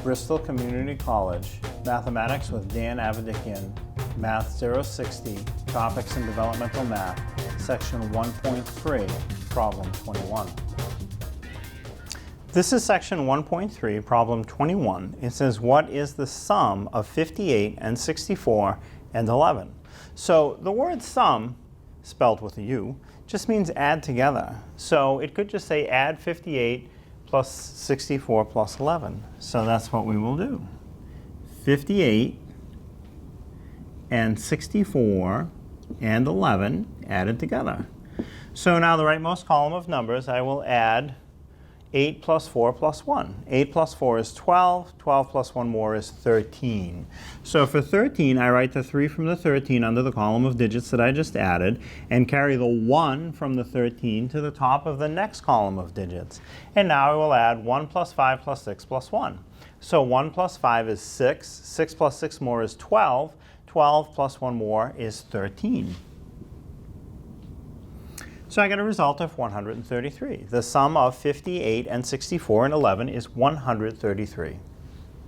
Bristol Community College, Mathematics with Dan Avedikian, Math 060, Topics in Developmental Math, Section 1.3, Problem 21. This is Section 1.3, Problem 21. It says, what is the sum of 58 and 64 and 11? So the word sum, spelled with a U, just means add together. So it could just say add 58 plus 64 plus 11. So that's what we will do. 58 and 64 and 11 added together. So now the rightmost column of numbers, I will add 8 plus 4 plus 1. 8 plus 4 is 12. 12 plus 1 more is 13. So for 13, I write the 3 from the 13 under the column of digits that I just added and carry the 1 from the 13 to the top of the next column of digits. And now I will add 1 plus 5 plus 6 plus 1. So 1 plus 5 is 6. 6 plus 6 more is 12. 12 plus 1 more is 13. So I get a result of 133. The sum of 58 and 64 and 11 is 133.